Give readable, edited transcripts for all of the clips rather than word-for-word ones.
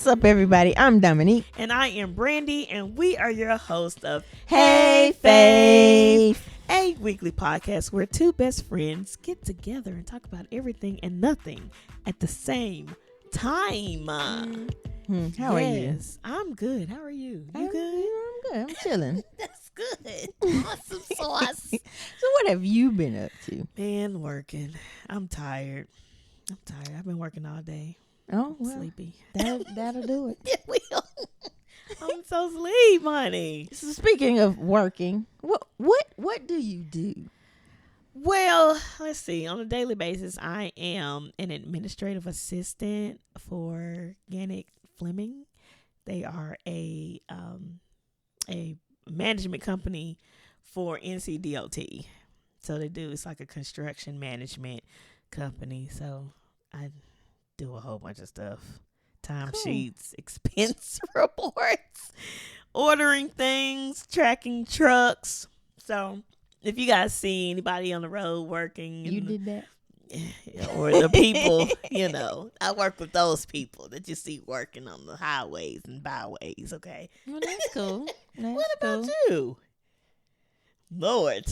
up, everybody? I'm Dominique. And I am Brandy, and we are your host of Hey, Fave. a weekly podcast where two best friends get together and talk about everything and nothing at the same time. How are you? I'm good. How are you? You I'm good? I'm chilling. That's good. Awesome sauce. So what have you been up to? Man, working. I'm tired. I've been working all day. Oh, well, Sleepy. that'll do it. It will. I'm so sleep, honey. So speaking of working, what do you do? Well, let's see. On a daily basis, I am an administrative assistant for Gannick Fleming. They are a management company for NCDOT. So it's like a construction management company. So I do a whole bunch of stuff. Time sheets, expense reports, ordering things, tracking trucks. So if you guys see anybody on the road working, You did that? or the people, I work with those people that you see working on the highways and byways. Okay. Well, that's cool. What about you, Lord?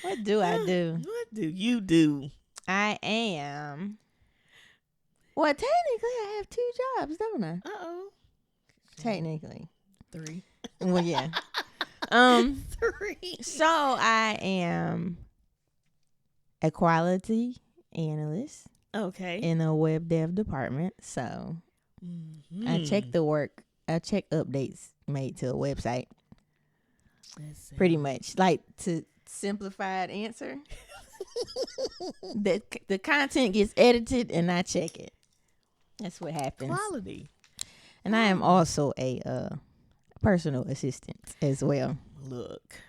What do I do? What do you do? I am. Well, technically, I have 2 jobs, don't I? Uh-oh. Technically. 3. Well, yeah. 3. So I am a quality analyst Okay. in a web dev department. So I check updates made to a website. Pretty much. Like, to simplified answer, the content gets edited and I check it. That's what happens. Quality. And I am also a personal assistant as well. Look.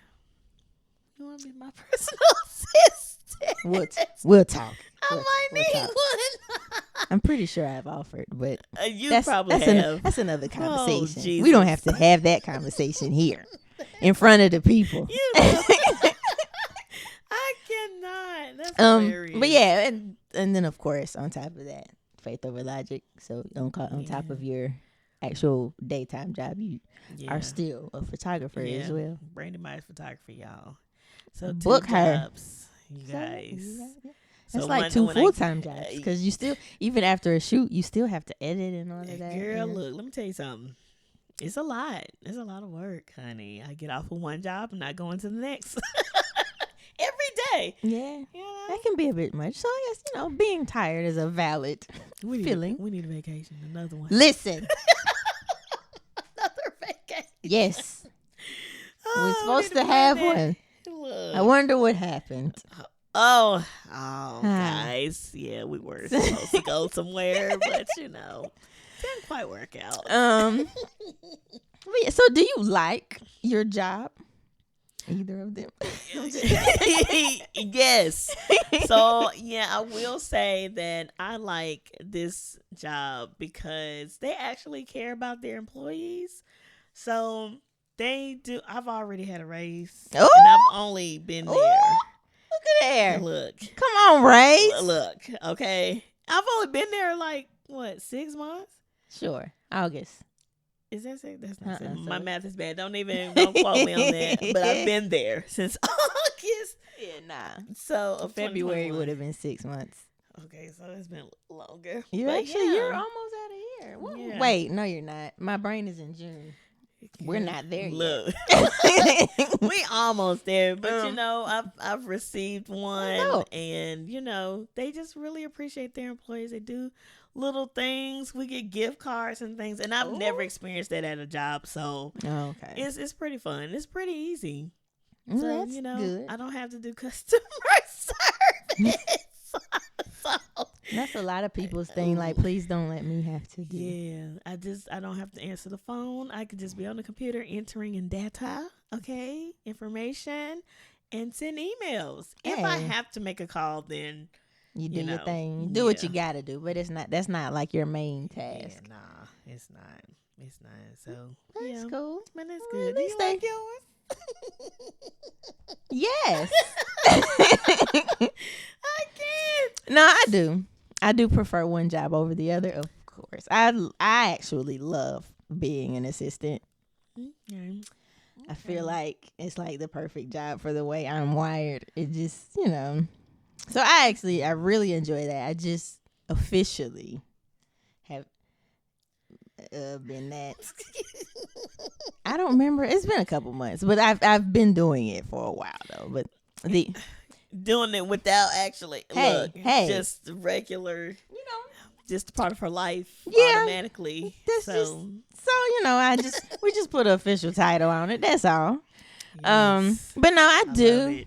You want to be my personal assistant? We'll talk. I might need talk. one. I'm pretty sure I've offered, but You probably have. that's another conversation. Jesus. We don't have to have that conversation here in front of the people. I cannot. That's hilarious. But yeah, and then of course on top of that, faith over logic. So on top of your actual daytime job, you are still a photographer as well. Brandy Myers photography, y'all. So Book 2 her. jobs, you guys. That's So like 2 full-time jobs, because you still, even after a shoot, you still have to edit and all of that. Girl, look, let me tell you something. It's a lot. It's a lot of work, honey. I get off of one job and I go into the next. Every day. Yeah. That can be a bit much. So I guess, being tired is a valid feeling. We need a vacation. Another one. Listen. Another vacation. Yes. We're supposed to have one. Look. I wonder what happened. Oh, guys. Yeah, we were supposed to go somewhere, but didn't quite work out. But yeah, so do you like your job? Either of them? Yes. So, yeah, I will say that I like this job because they actually care about their employees. So they do. I've already had a raise. Oh! And I've only been there. Look at there. Look. Come on, Ray. Look. Okay. I've only been there 6 months? Sure. August. Is that 6? That's not 6. My math is bad. Don't quote me on that. But I've been there since August. Yeah, nah. So February would have been 6 months. Okay, so it's been longer. You're almost out of here. Well, Yeah. Wait, no, you're not. My brain is in June. We're not there Look. yet. We almost there, but I've received one, and they just really appreciate their employees. They do little things. We get gift cards and things, and I've never experienced that at a job, so okay, it's pretty fun. It's pretty easy. So that's good. I don't have to do customer service. That's a lot of people's thing. Like, please don't let me have to do. Yeah, I don't have to answer the phone. I could just be on the computer entering in data, information, and send emails. If I have to make a call, then you do your thing. You do what you gotta do, but that's not like your main task. Yeah, nah, it's not. So that's cool. Man, that's good. Do you like yours? Yes. I can't. No, I do. I do prefer one job over the other, of course. I actually love being an assistant. Okay. I feel like it's like the perfect job for the way I'm wired. It just, So I really enjoy that. I just officially have been that. I don't remember. It's been a couple months, but I've been doing it for a while though. But doing it without actually just regular, just part of her life automatically. We just put an official title on it. That's all. Yes. But no, I do.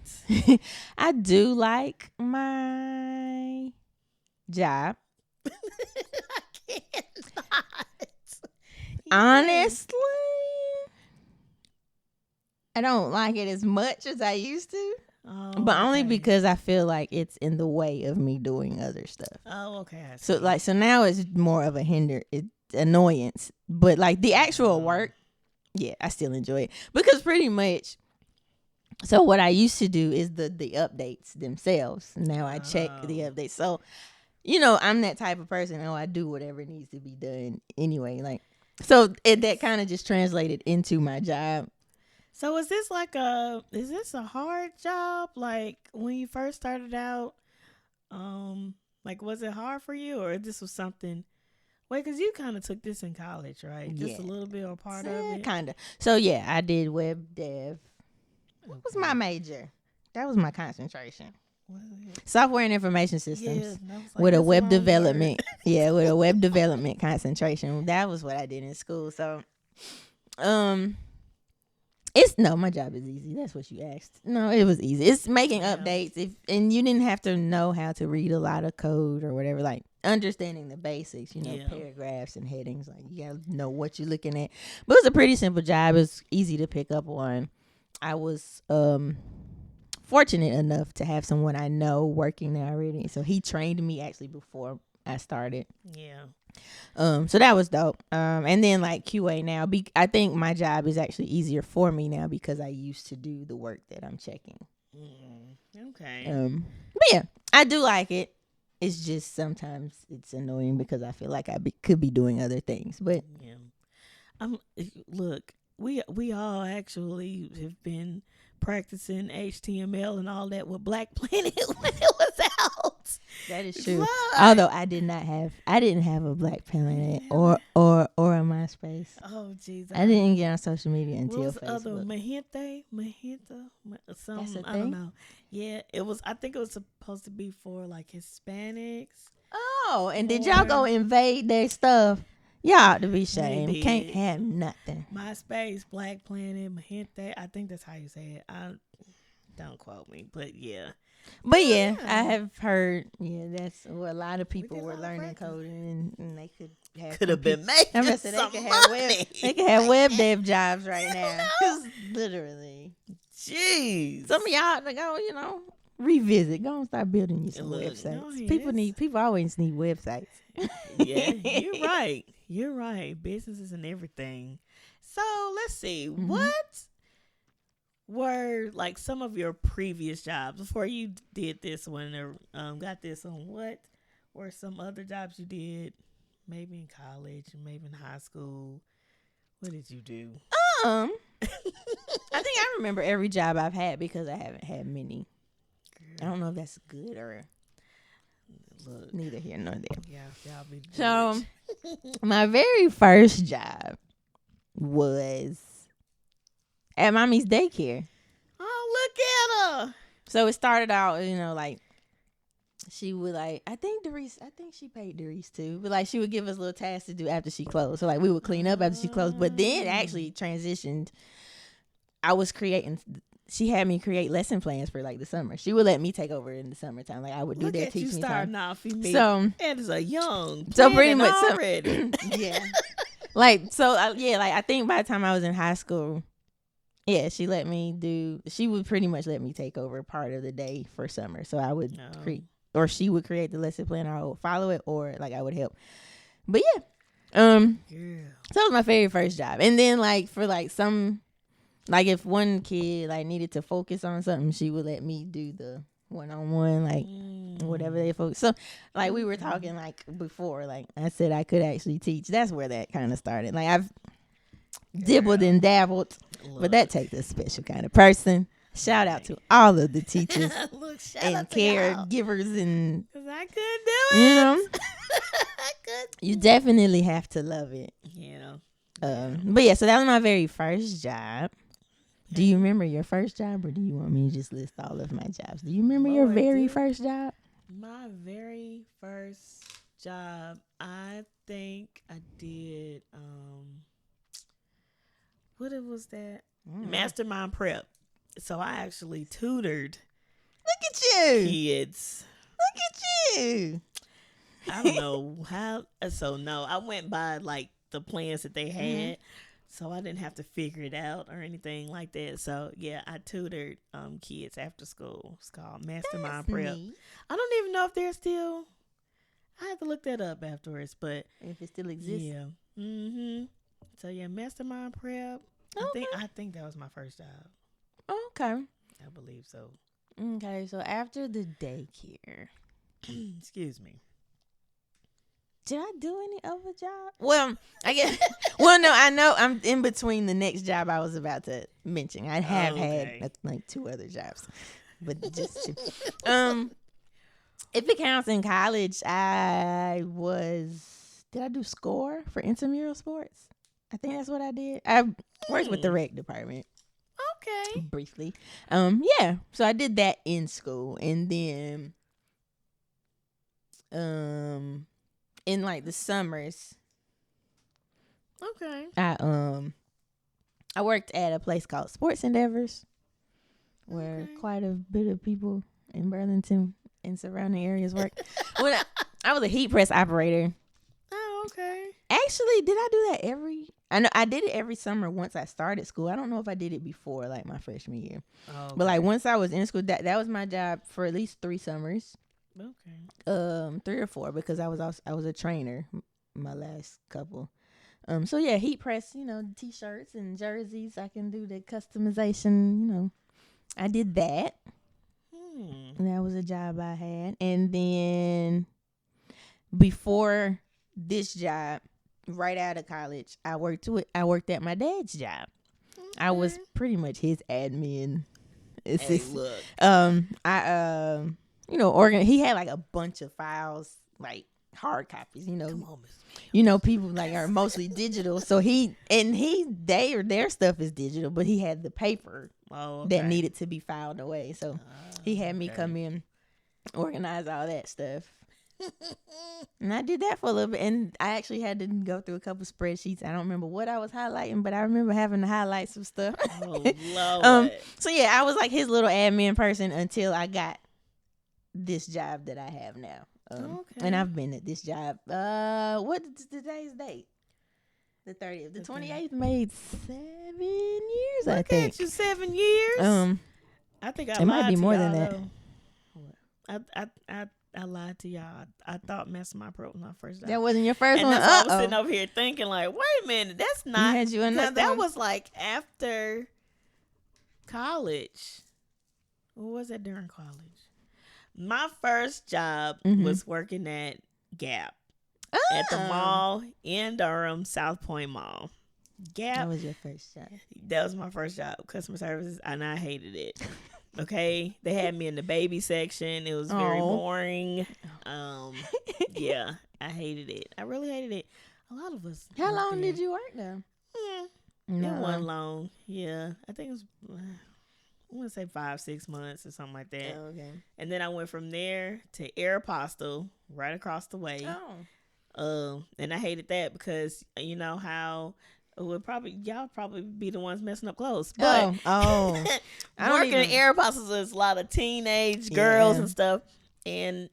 I do like my job. I cannot. Honestly, I don't like it as much as I used to. But only because I feel like it's in the way of me doing other stuff. Oh, okay. So now it's more of a annoyance. But like the actual work, yeah, I still enjoy it. Because pretty much, so what I used to do is the updates themselves. Now I check the updates. So, I'm that type of person. I do whatever needs to be done anyway. Like, so that kind of just translated into my job. So is this a hard job? Like when you first started out, like was it hard for you, or this was something? Wait, because you kind of took this in college, right? Just a little bit or part of it. Kind of. So yeah, I did web dev. What was my major? That was my concentration. Software and information systems with a web development. Yeah, with a web development concentration. That was what I did in school. So, my job is easy. That's what you asked. No, it was easy. It's making updates. And you didn't have to know how to read a lot of code or whatever. Like understanding the basics, paragraphs and headings. Like you gotta know what you're looking at. But it was a pretty simple job. It was easy to pick up on. I was fortunate enough to have someone I know working there already. So he trained me actually before I started. Yeah. So that was dope. And then like QA now, I think my job is actually easier for me now because I used to do the work that I'm checking. Okay. But yeah, I do like it. It's just sometimes it's annoying because I feel like I could be doing other things. But yeah, look, we all actually have been practicing HTML and all that with Black Planet when it was out. That is true. Although I didn't have a Black Planet or a MySpace. Oh jeez. I didn't get on social media until what was Facebook. Other Magenta, That's a I don't know. Yeah, it was. I think it was supposed to be for like Hispanics. Oh, and did y'all go invade their stuff? Y'all ought to be ashamed. Can't have nothing. MySpace, Black Planet, Magenta. I think that's how you say it. Don't quote me, but yeah. But yeah, I have heard. Yeah, that's what a lot of people were learning coding, and they could have been making some money. They could have web dev jobs right now. Literally. Jeez. Some of y'all to go, revisit. Go and start building you some websites. People always need websites. Yeah, you're right. Businesses and everything. So let's see. Mm-hmm. What were like some of your previous jobs before you did this one or got this one? What were some other jobs you did? Maybe in college, maybe in high school. What did you do? I think I remember every job I've had because I haven't had many. Girl. I don't know if that's good or neither here nor there. Yeah, y'all be so my very first job was at mommy's daycare. Oh, look at her. So it started out, like she would I think she paid Doris too, but like she would give us little tasks to do after she closed. So like we would clean up after she closed, but then actually transitioned. She had me create lesson plans for like the summer. She would let me take over in the summertime. Like I would do that, teach me starting off. So it is a young, so pretty much already. Yeah. Like so, I think by the time I was in high school, yeah, she would pretty much let me take over part of the day for summer. So I would create, or she would create the lesson plan, or I would follow it, or like I would help. But yeah, so that was my very first job. And then like for like some. Like if one kid like needed to focus on something, she would let me do one-on-one, like whatever they focus. So like we were talking like before, like I said I could actually teach. That's where that kind of started. Like I've dibbled and dabbled, but that takes a special kind of person. Shout out to all of the teachers and caregivers, and because I couldn't do it. You know, I could. You definitely have to love it. Yeah. But yeah, so that was my very first job. Do you remember your first job, or do you want me to just list all of my jobs? Do you remember your very first job? My very first job, I think I did. What it was that? Mastermind Prep. So I actually tutored. Look at you, kids. Look at you. I don't know how. So no, I went by like the plans that they had. So I didn't have to figure it out or anything like that. So yeah, I tutored kids after school. It's called Mastermind Prep. Neat. I don't even know if they're still. I have to look that up afterwards, but if it still exists. Yeah. So yeah, Mastermind Prep. Okay. I think that was my first job. Okay. I believe so. Okay, so after the daycare, excuse me. Did I do any other job? Well, I guess. Well, no, I know I'm in between the next job I was about to mention. I have had like 2 other jobs, but just 2. If it counts in college, Did I do score for intramural sports? I think that's what I did. I worked with the rec department. Okay. Briefly. Yeah. So I did that in school, and then in like the summers, okay, I worked at a place called Sports Endeavors, where quite a bit of people in Burlington and surrounding areas work. When I was a heat press operator. Oh, okay. Actually, did I do that I know I did it every summer once I started school. I don't know if I did it before, like my freshman year. Oh, okay. But like once I was in school, that was my job for at least 3 summers. Okay. 3 or 4, because I was a trainer my last couple. So yeah, heat press, t-shirts and jerseys. I can do the customization, I did that. And that was a job I had. And then before this job, right out of college, I worked at my dad's job. Okay. I was pretty much his admin assistant. Hey, look. He had like a bunch of files, like hard copies, Come on, people like are mostly digital. So their stuff is digital, but he had the paper that needed to be filed away. So he had me come in, organize all that stuff. And I did that for a little bit, and I actually had to go through a couple spreadsheets. I don't remember what I was highlighting, but I remember having to highlight some stuff. Oh, Lord. So yeah, I was like his little admin person until I got this job that I have now. And I've been at this job. What is today's date? The 30th. The 28th made 7 years. Look I think. At you, 7 years. I think it might be more than that. I lied to y'all. I thought Mastermind Pro was my first job. That wasn't your first and one? And I was sitting over here thinking like, wait a minute, that's not. Had you another that one? was like after college. What was that during college? My first job was working at Gap. At the mall in Durham, South Point Mall. Gap. That was your first job. That was my first job, customer services, and I hated it. Okay, they had me in the baby section. It was very boring. Yeah, I hated it. I really hated it. A lot of us. How long did you work there? It wasn't long. Yeah, I think it was. I want to say 5-6 months or something like that. Oh, okay. And then I went from there to Aeropostale, right across the way. And I hated that because you know how. Y'all probably be the ones messing up clothes. But working at Aeropostale is a lot of teenage girls and stuff. And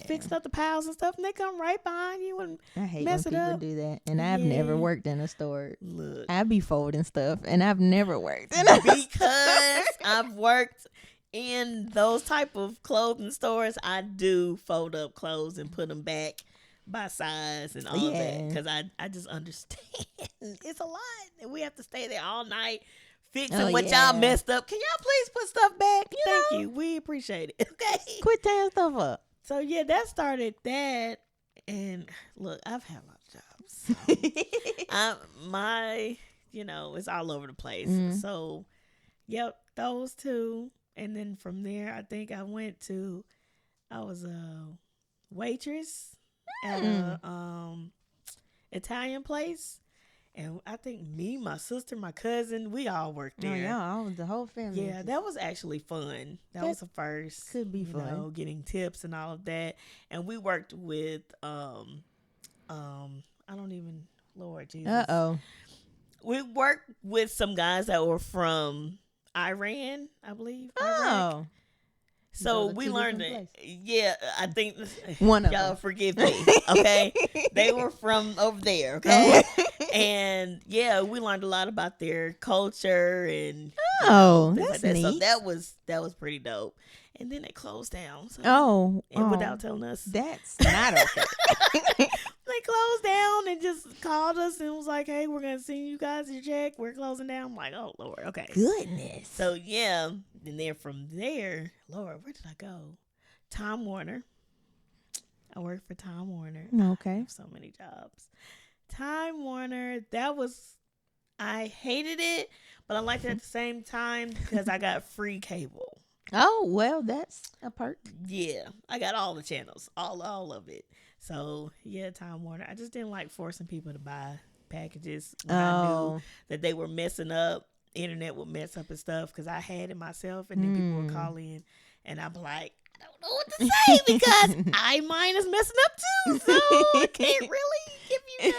fixing up the piles and stuff, and they come right behind you and I hate mess when it people up. do that. And I've never worked in a store. Look, I be folding stuff, and I've never worked in a because I've worked in those type of clothing stores. I do fold up clothes and put them back by size and all that, because I just understand it's a lot, and we have to stay there all night fixing what y'all messed up. Can y'all please put stuff back? Thank you. We appreciate it. Okay. Quit tearing stuff up. So yeah, that started that. And look, I've had a lot of jobs. So it's all over the place. So, yep, those two. And then from there, I think I was a waitress at a Italian place. And I think me, my sister, my cousin, we all worked there. Oh, yeah, the whole family. Yeah, that was actually fun. That was the first. Could be fun. Getting tips and all of that. And we worked with, Lord Jesus. Uh-oh. We worked with some guys that were from Iran, I believe. Oh. So we learned it. Yeah, I think one of y'all them. Forgive me. Okay. They were from over there. Okay. And yeah, we learned a lot about their culture and that's like that. neat. So that was pretty dope. And then they closed down. So, without telling us. That's not okay. They closed down and just called us and was like, "Hey, we're gonna send you guys your check. We're closing down." I'm like, "Oh Lord, okay." Goodness. So yeah, and then from there, Lord, where did I go? Time Warner. I worked for Time Warner. Okay. I have so many jobs. Time Warner. I hated it, but I liked it at the same time because I got free cable. Oh, well, that's a perk. Yeah, I got all the channels, all of it. So, yeah, Time Warner. I just didn't like forcing people to buy packages when I knew that they were messing up. Internet would mess up and stuff because I had it myself, and then people would call in, and I'd be like, I don't know what to say because mine is messing up too, so I can't really give you.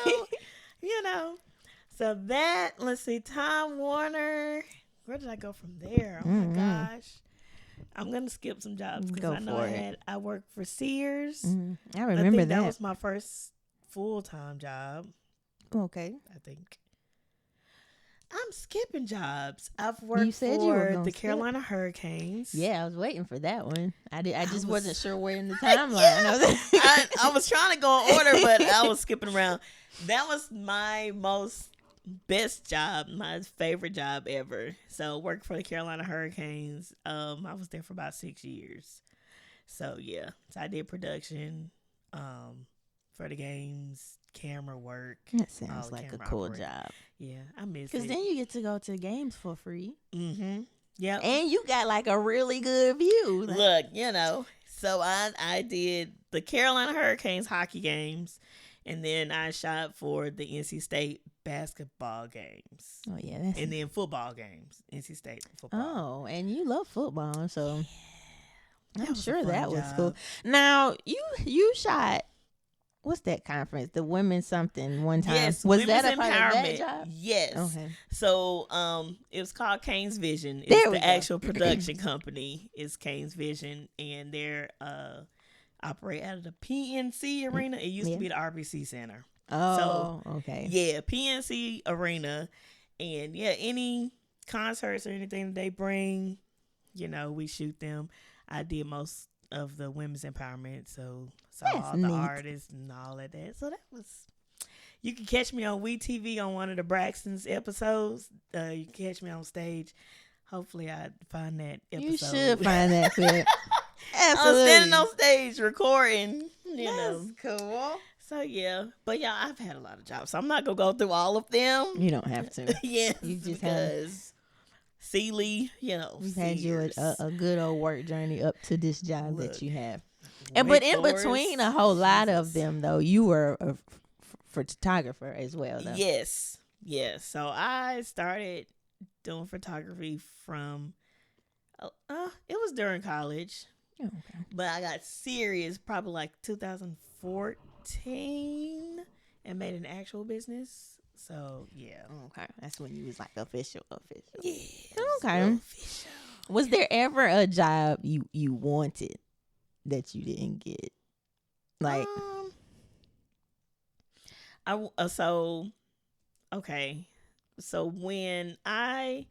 So that, let's see, Time Warner. Where did I go from there? Oh my gosh. I'm gonna skip some jobs because I know I worked for Sears. I remember that was my first full-time job. Okay. I think I'm skipping jobs. I've worked for the Carolina Hurricanes. Yeah, I was waiting for that one. I just wasn't sure where in the timeline. I was trying to go in order, but I was skipping around. That was my best job, my favorite job ever. So worked for the Carolina Hurricanes. I was there for about 6 years. So yeah, so I did production for the games, camera work. That sounds like a cool job. Yeah, I miss it. Because then you get to go to games for free. Mm-hmm. Yeah, and you got like a really good view. Look, so I did the Carolina Hurricanes hockey games. And then I shot for the NC State basketball games. Oh, yeah. And then football games. NC State football. Oh, and you love football, so yeah, I'm sure that was cool. Now, you shot, what's that conference? The women's something one time. Yes, was Women's that a part Empowerment. Of that job? Yes. Okay. So it was called Kane's Vision. It's the actual production company is Kane's Vision, and they're operate out of the PNC Arena. It used to be the RBC Center. Oh, so, okay. Yeah, PNC Arena. And yeah, any concerts or anything that they bring, we shoot them. I did most of the women's empowerment, so all the artists and all of that. So that was, you can catch me on WeTV on one of the Braxton's episodes. You can catch me on stage. Hopefully I find that episode. You should find that clip. Absolutely. I'm standing on stage recording. That's cool. So yeah, but yeah, I've had a lot of jobs, so I'm not gonna go through all of them. You don't have to. Yes, you just because Sealy, we've had you a good old work journey up to this job that you have. But in between a whole lot of them, though, you were a photographer as well, though. Yes. So I started doing photography from. It was during college. Oh, okay. But I got serious probably like 2014 and made an actual business. So, yeah. Okay. That's when you was like official. Yeah. Okay. Official. Was there ever a job you wanted that you didn't get? Like. So when I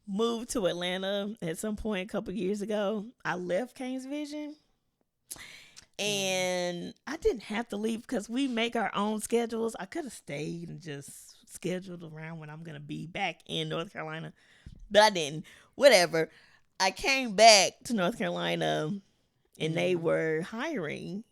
moved to Atlanta at some point a couple years ago, I left Kane's Vision, and I didn't have to leave because we make our own schedules. I could have stayed and just scheduled around when I'm going to be back in North Carolina, but I didn't. Whatever. I came back to North Carolina, and they were hiring.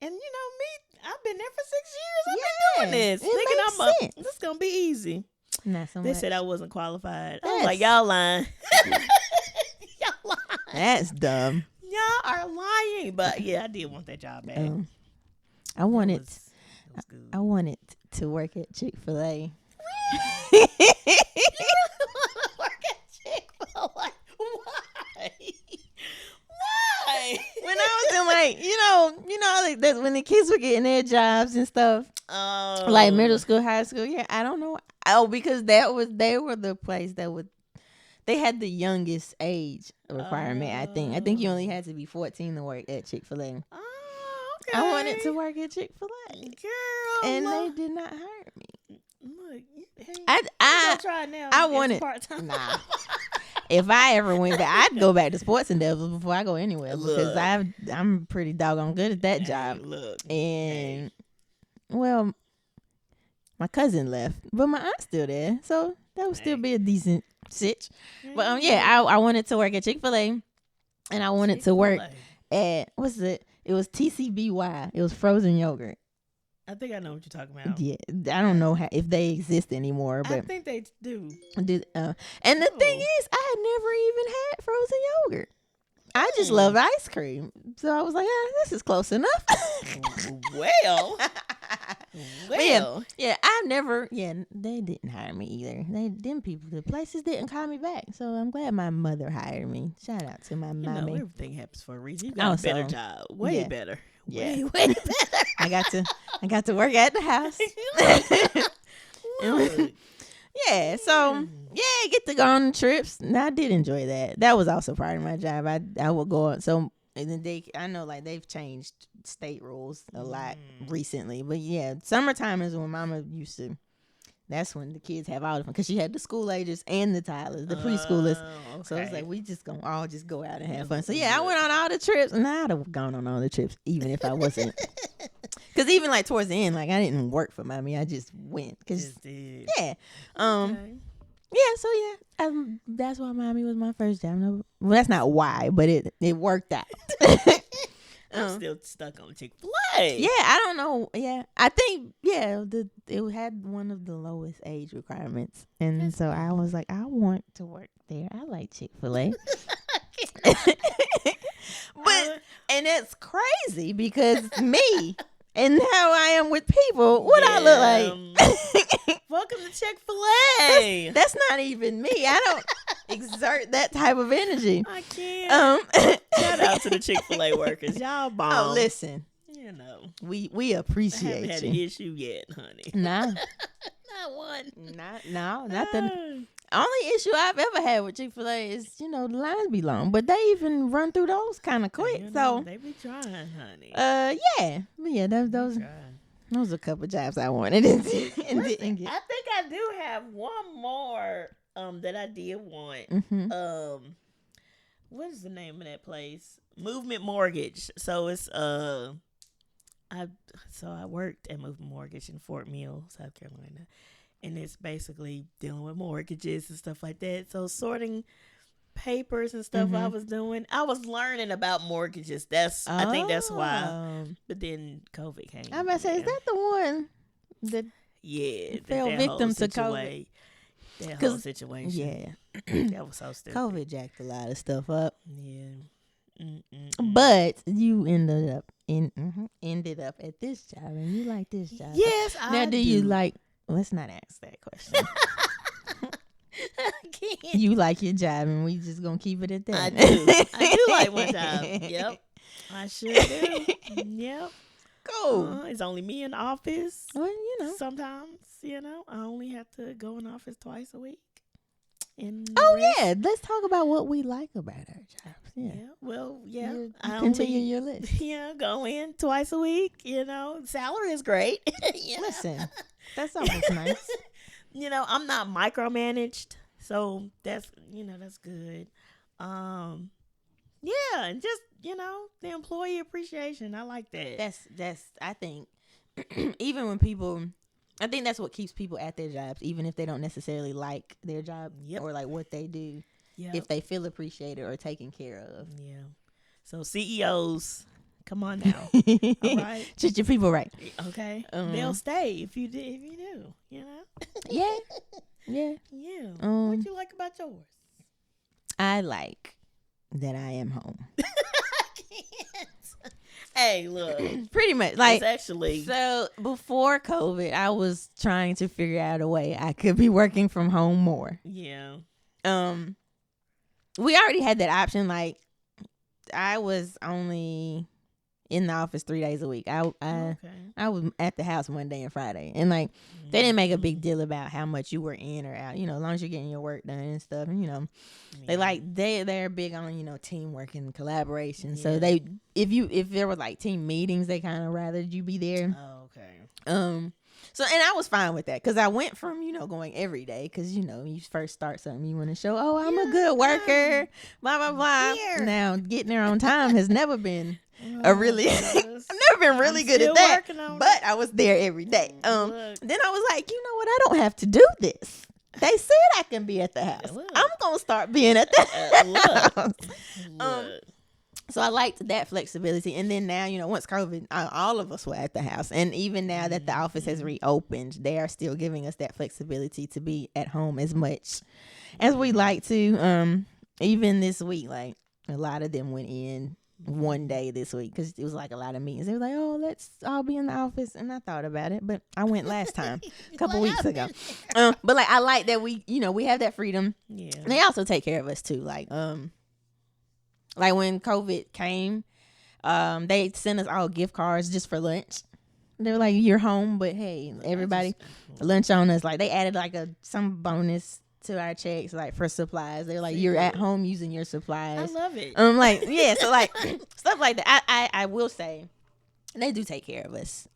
And you know me, I've been there for 6 years. I've been doing this. Thinking this is gonna be easy. Not so They much. said I wasn't qualified. I was like, y'all lying. Y'all lying. That's dumb. Y'all are lying. But yeah, I did want that job back. I wanted It was good. I wanted to work at Chick-fil-A. You want to work at Chick-fil-A? Why? Why? When I was in like that's when the kids were getting their jobs and stuff. Like middle school, high school. Yeah, I don't know. Oh, because they were the place they had the youngest age requirement. I think you only had to be 14 to work at Chick-fil-A. Oh, okay. I wanted to work at Chick-fil-A, girl, and they did not hire me. Look, hey, I try it now. I wanted part-time. nah. If I ever went back, I'd go back to sports endeavors before I go anywhere because I'm pretty doggone good at that job. Look, and well, my cousin left, but my aunt's still there, so that would still be a decent sitch. But I wanted to work at Chick-fil-A, and I wanted to work at what's it? It was TCBY. It was frozen yogurt. I think I know what you're talking about. Yeah, I don't know if they exist anymore, but I think they do. And the thing is, I had never even had frozen yogurt. I just loved ice cream, so I was like, this is close enough. well, yeah, I never. Yeah, they didn't hire me either. The places didn't call me back, so I'm glad my mother hired me. Shout out to my mommy. Everything happens for a reason. You got a better job, way better. Yeah, way better. I got to work at the house. Yeah, so get to go on trips. And I did enjoy that. That was also part of my job. I would go on. So and then I know like they've changed state rules a lot recently, but yeah, summertime is when Mama used to. That's when the kids have all the fun because she had the school agers and the toddlers, the preschoolers. Okay. So it's like we just gonna all just go out and have fun. So yeah, I went on all the trips, and I'd have gone on all the trips even if I wasn't. Because even like towards the end, like I didn't work for Mommy, I just went. Yeah, so that's why Mommy was my first job. No, well, that's not why, but it worked out. I'm still stuck on Chick-fil-A. Yeah, I don't know. Yeah, I think it had one of the lowest age requirements, and so I was like, I want to work there. I like Chick-fil-A. But and it's crazy because me and how I am with people, what I look like. Welcome to Chick-fil-A. That's not even me. I don't exert that type of energy. I can't. Shout out to the Chick-fil-A workers. Y'all bomb. Oh, listen. You know. We appreciate I haven't had an issue yet, honey. Nah. Not one. Not the only issue I've ever had with Chick-fil-A is, the lines be long. But they even run through those kind of quick. So they be trying, honey. Yeah. But yeah, those are a couple jobs I wanted and didn't get. I think I do have one more that I did want. Mm-hmm. What is the name of that place? Movement Mortgage. So it's I worked at Movement Mortgage in Fort Mill, South Carolina, and it's basically dealing with mortgages and stuff like that. So sorting papers and stuff. I was learning about mortgages. I think that's why. But then COVID came. I'm about to say, is that the one that fell victim to COVID? That whole situation. Yeah. That was so stupid. COVID jacked a lot of stuff up. Yeah. But you ended up at this job, and you like this job. Yes, now, do you like? Let's not ask that question. You like your job, and we just gonna keep it at that. I do like my job. Yep, I sure do. Yep. Cool. It's only me in the office. Well, sometimes I only have to go in the office twice a week. Yeah, let's talk about what we like about our jobs. Yeah. Continue your list. Yeah, go in twice a week. Salary is great. Listen, that's always nice. I'm not micromanaged, so that's good. Yeah, and just the employee appreciation. I like that. That's I think even when people I think that's what keeps people at their jobs, even if they don't necessarily like their job or like what they do. If they feel appreciated or taken care of. Yeah. So CEOs, come on now. All right. Treat your people right. Okay. They'll stay if you do. You know. Yeah. Yeah. Yeah. What you like about yours? I like that I am home. Hey, look. Pretty much. Like, it's actually. So before COVID, I was trying to figure out a way I could be working from home more. Yeah. We already had that option. Like, I was only in the office 3 days a week. I was at the house Monday and Friday, and like they didn't make a big deal about how much you were in or out. As long as you're getting your work done and stuff. And they're big on teamwork and collaboration. Yeah. So if there were like team meetings, they kind of rather you be there. Oh, okay. So, and I was fine with that because I went from, going every day because, you first start something, you want to show, I'm a good worker, blah, blah, blah. Here. Now, getting there on time has never been I've never been really good at that, but I was there every day. Then I was like, you know what? I don't have to do this. They said I can be at the house. I'm going to start being at the house. So I liked that flexibility. And then now, once COVID, all of us were at the house. And even now that the office has reopened, they are still giving us that flexibility to be at home as much as we like to. Even this week, like a lot of them went in one day this week because it was like a lot of meetings. They were like, let's all be in the office. And I thought about it, but I went last time, a couple weeks ago. But like, I like that we have that freedom. Yeah. And they also take care of us too. Like when COVID came, they sent us all gift cards just for lunch. They were like, you're home, but hey, everybody, lunch on us. Like they added like some bonus to our checks, like for supplies. They're like, you're at home using your supplies. I love it. Yeah, so like stuff like that. I will say they do take care of us.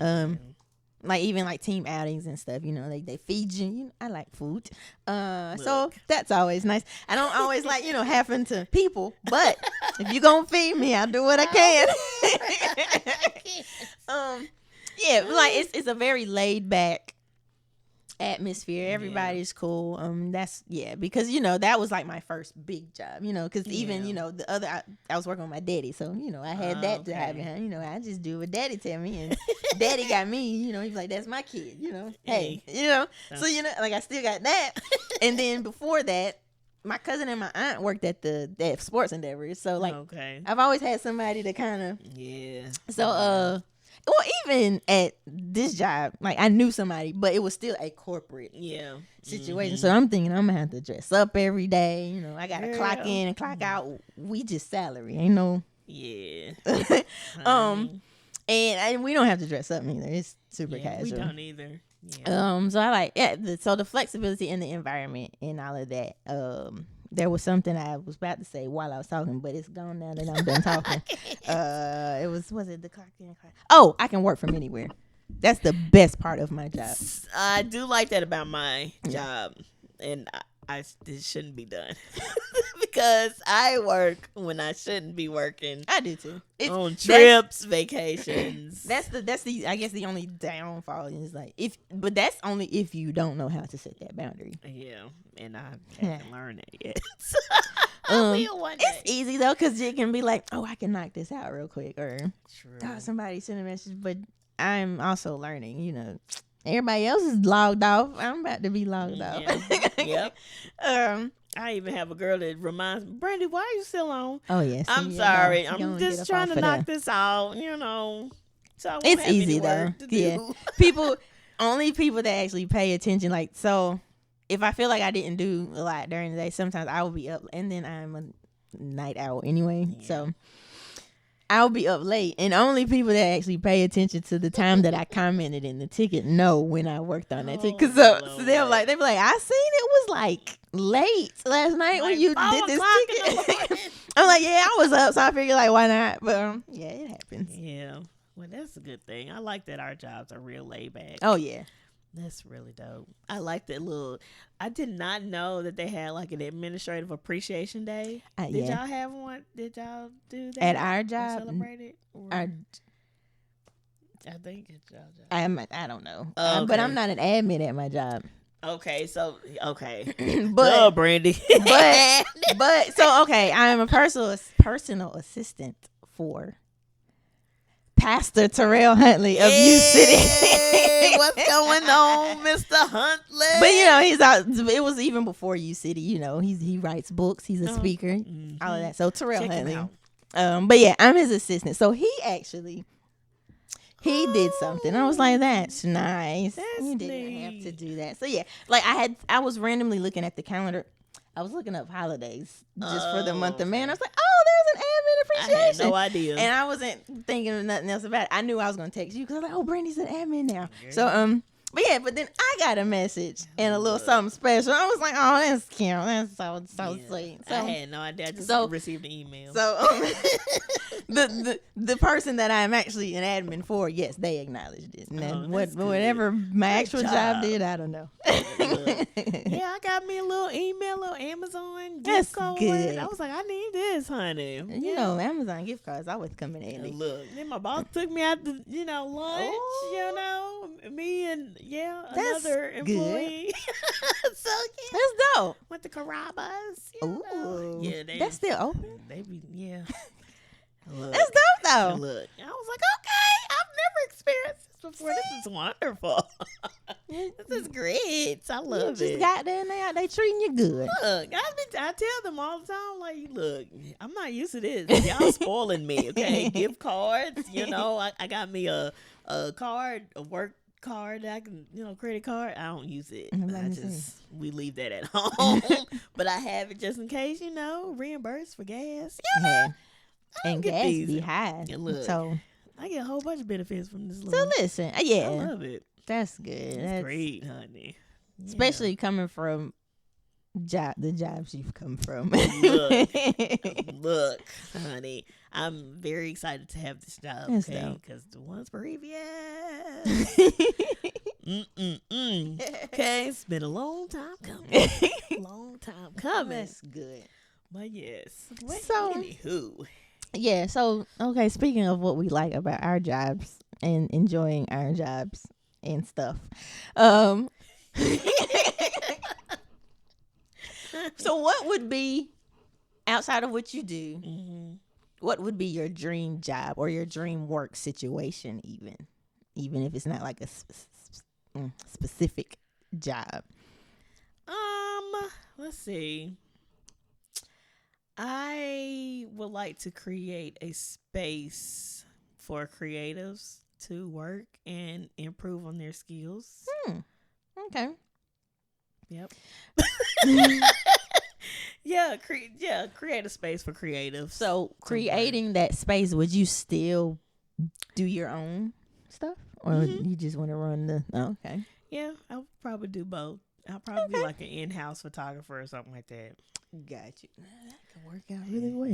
Like even like team outings and stuff, they feed you. I like food. So that's always nice. I don't always like, having to people, but if you gonna feed me, I'll do what I can. Yeah, like it's a very laid back atmosphere. Everybody's cool. Because that was like my first big job, because even the other I was working with my daddy, so I had that to have behind. I just do what daddy tell me, and daddy got me. He's like, that's my kid. Hey, so like I still got that. And then before that, my cousin and my aunt worked at the sports endeavors, so like I've always had somebody to kind of So well, even at this job, like I knew somebody, but it was still a corporate situation. So I'm thinking I'm gonna have to dress up every day. I gotta clock in and clock out. We just salary, ain't no. Yeah. And we don't have to dress up either. It's super casual. We don't either. Yeah. So I like so the flexibility in the environment and all of that. There was something I was about to say while I was talking, but it's gone now that I'm done talking. Was it the clock in? Oh, I can work from anywhere. That's the best part of my job. I do like that about my job, and it shouldn't be done because I work when I shouldn't be working. I do too. On trips, vacations. That's the I guess the only downfall is like but that's only if you don't know how to set that boundary. Yeah, and I haven't learned that yet. It's easy though because it can be like, I can knock this out real quick, or somebody sent a message. But I'm also learning. Everybody else is logged off. I'm about to be logged off. Yep. I even have a girl that reminds me, Brandy, why are you still on? Oh, yes. I'm sorry. I'm just trying to knock this out, So it's easy, though. Yeah. Only people that actually pay attention. Like, so if I feel like I didn't do a lot during the day, sometimes I will be up, and then I'm a night owl anyway. Yeah. So I'll be up late, and only people that actually pay attention to the time that I commented in the ticket know when I worked on that ticket. So they're like, I seen it was like late last night when you did this ticket. I'm like, yeah, I was up, so I figured like, why not? But it happens. Yeah, well, that's a good thing. I like that our jobs are real laid back. Oh yeah. That's really dope. I like that I did not know that they had like an administrative appreciation day. Did y'all have one? Did y'all do that? At our job? Celebrate it? I think it's your job. I don't know. Oh, but okay. I'm not an admin at my job. Okay, so but Brandy. but so okay, I am a personal assistant for Pastor Terrell Huntley of U City. What's going on, Mr. Huntley? But you know, he's out. It was even before U City. You know, he writes books. He's a speaker. All of that. So Terrell Huntley. But yeah, I'm his assistant. So he did something. I was like, that's nice. You didn't have to do that. So yeah, like I was randomly looking at the calendar. I was looking up holidays just for the month of May. And I was like, oh, there's an admin appreciation. I had no idea. And I wasn't thinking of nothing else about it. I knew I was going to text you because I was like, oh, Brandy's an admin now. Yeah. So, but then I got a message and a little something special. I was like, oh, that's cute. That's so sweet. So, I had no idea. I just received an email. So the person that I'm actually an admin for, yes, they acknowledged it. And then whatever my actual job did, I don't know. Yeah, I got me a little email, little Amazon gift card. Good. I was like, I need this, honey. You know, Amazon gift cards always come in handy. Look, then my boss took me out to, lunch, me and another employee. So cute. That's dope. Went to Carrabba's. Ooh. Yeah, that's still open. They be, Look, that's dope though. Look, I was like, okay, I've never experienced this before. This is wonderful. This is great. I love it. You just got there and they treating you good. Look, I tell them all the time, like, look, I'm not used to this. Y'all spoiling me, okay? Gift cards, I got me a card, a work card that I can, credit card. I don't use it. We leave that at home. But I have it just in case, reimbursed for gas. Yeah. And gas be high. Look, so I get a whole bunch of benefits from this. So listen, I love it. That's good. That's great, honey. Especially coming from the jobs you've come from. Look, honey, I'm very excited to have this job. Okay, because the ones previous. Okay, it's been a long time coming. That's good. But yes. So, anywho. Yeah, so, okay, speaking of what we like about our jobs and enjoying our jobs and stuff. So what would be, outside of what you do, what would be your dream job or your dream work situation even if it's not like a specific job? Let's see. I would like to create a space for creatives to work and improve on their skills. Okay. Yep. Create a space for creatives. So creating that space, would you still do your own stuff? Or you just want to run the... Oh, okay. Yeah, I'll probably do both. I'll probably be like an in-house photographer or something like that. Got you. That can work out really well.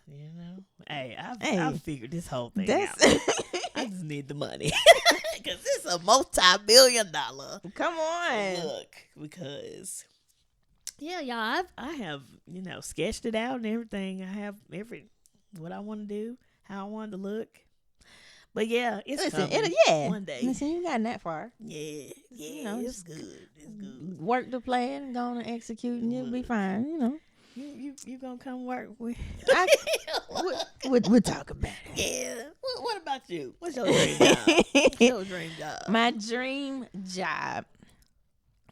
Yeah, Hey, I've figured this whole thing out. I just need the money. Because it's a multi-billion-dollar. Come on. Look, because... Yeah, y'all, I have, sketched it out and everything. I have what I want to do, how I want to look. But yeah, it's coming one day. Listen, you gotten that far. Yeah, it's good. It's good. Work the plan, go on and execute, and you'll be fine, You gonna come work with? We'll talk about it. Yeah. What about you? What's your dream job? What's your dream job? My dream job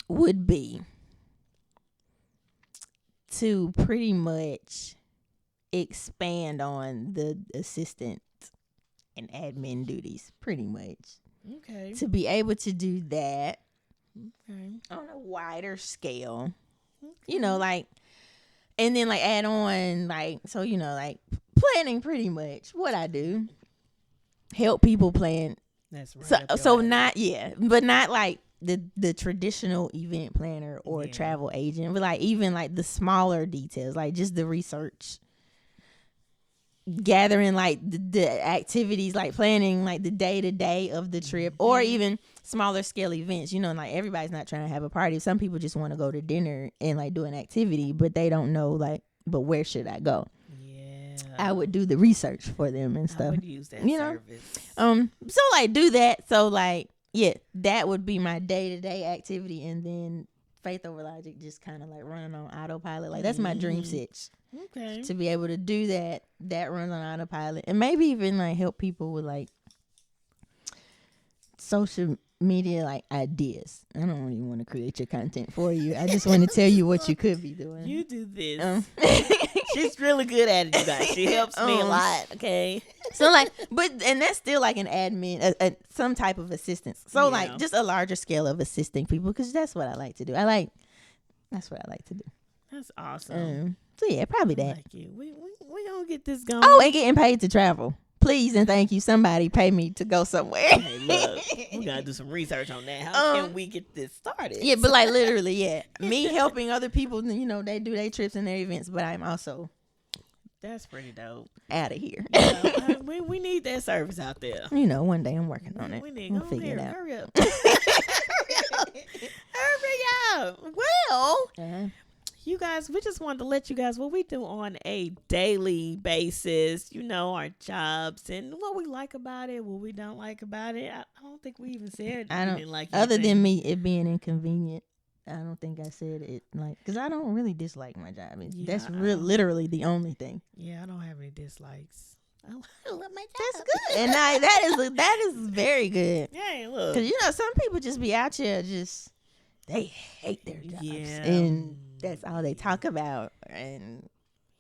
would be to pretty much expand on the assistant and admin duties, pretty much. Okay. To be able to do that on a wider scale. Okay. And then add on planning pretty much what I do. Help people plan. That's right. So not but not like the traditional event planner or travel agent, but even the smaller details, just the research, gathering the activities, planning the day-to-day of the trip, or even smaller scale events. Everybody's not trying to have a party. Some people just want to go to dinner and do an activity, but they don't know but where should I go? I would do the research for them and stuff. I would use that service. So like do that. So like, yeah, that would be my day-to-day activity, and then Faith Over Logic just kind of like running on autopilot. Like that's my dream sitch. Okay. To be able to do that runs on autopilot, and maybe even like help people with like social media like ideas. I don't even want to create your content for you. I just want to tell you what you could be doing. You do this. She's really good at it, you guys. She helps me a lot. Okay. So like, and that's still like an admin, some type of assistance. So like, just a larger scale of assisting people, because that's what I like to do. That's what I like to do. That's awesome. So yeah, probably that. Like you. We gonna get this going. Oh, and getting paid to travel. Please and thank you. Somebody pay me to go somewhere. Hey, look, we gotta do some research on that. How can we get this started? Yeah, but like literally, yeah. Me helping other people, they do their trips and their events, but I'm also that's pretty dope. Out of here. Yeah, we need that service out there. One day I'm working on it. We need we'll figure it out. Hurry up. Hurry up. Well, you guys, we just wanted to let you guys what we do on a daily basis, our jobs and what we like about it, what we don't like about it. I don't think we even said I don't didn't like other anything. than me it being inconvenient. I don't think I said it because I don't really dislike my job. That's literally the only thing. Yeah, I don't have any dislikes. I love my job. That's good, and that is very good. Yeah, look, because some people just be out here they hate their jobs, and that's all they talk about. And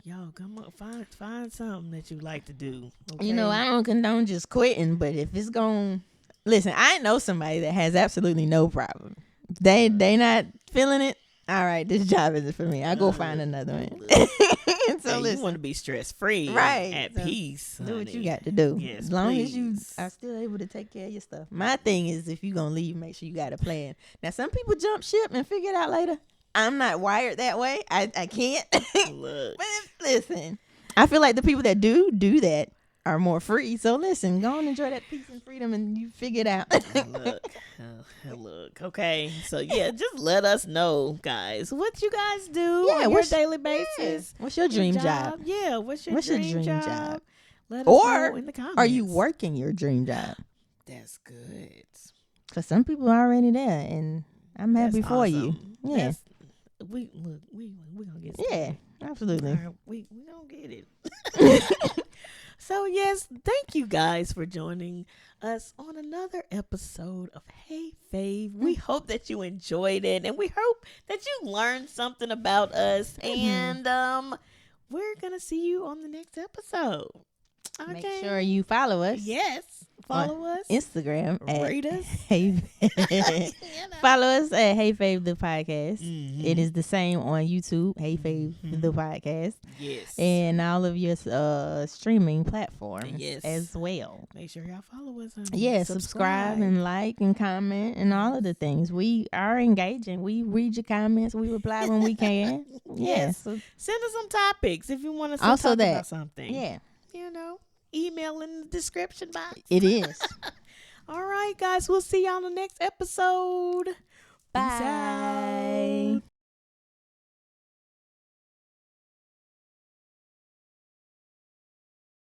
yo, come on, find something that you like to do. Okay? I don't condone just quitting, but if it's listen, I know somebody that has absolutely no problem. They not feeling it. All right, this job isn't for me. I go find another one. So you want to be stress free, right? At peace. Do what you got to do. Yes, as long please. as you are still able to take care of your stuff. My thing is, if you're gonna leave, make sure you got a plan. Now, some people jump ship and figure it out later. I'm not wired that way. I can't. Look, but listen, I feel like the people that do that are more free. So listen, go and enjoy that peace and freedom, and you figure it out. Look. Okay, so yeah, just let us know, guys, what you guys do on your daily basis. What's your dream job? Yeah, what's your dream job? Let us know in the comments. Are you working your dream job? That's good. Because some people are already there, and I'm happy for you. Yeah. We gonna get started. Yeah, absolutely. Right, we gonna get it. So yes, thank you guys for joining us on another episode of Hey Fave. We hope that you enjoyed it, and we hope that you learned something about us. And we're gonna see you on the next episode. Okay. Make sure you follow us. Yes. Follow us. Instagram. Rate us. Hey, follow us at Hey Fave the podcast. Mm-hmm. It is the same on YouTube. Hey Fave the podcast. Yes. And all of your streaming platforms as well. Make sure y'all follow us. Subscribe and like and comment and all of the things. We are engaging. We read your comments. We reply when we can. Yes. So send us some topics if you want us to also talk that, about something. Yeah. Email in the description box. It is. All right, guys. We'll see y'all on the next episode. Bye. Peace out.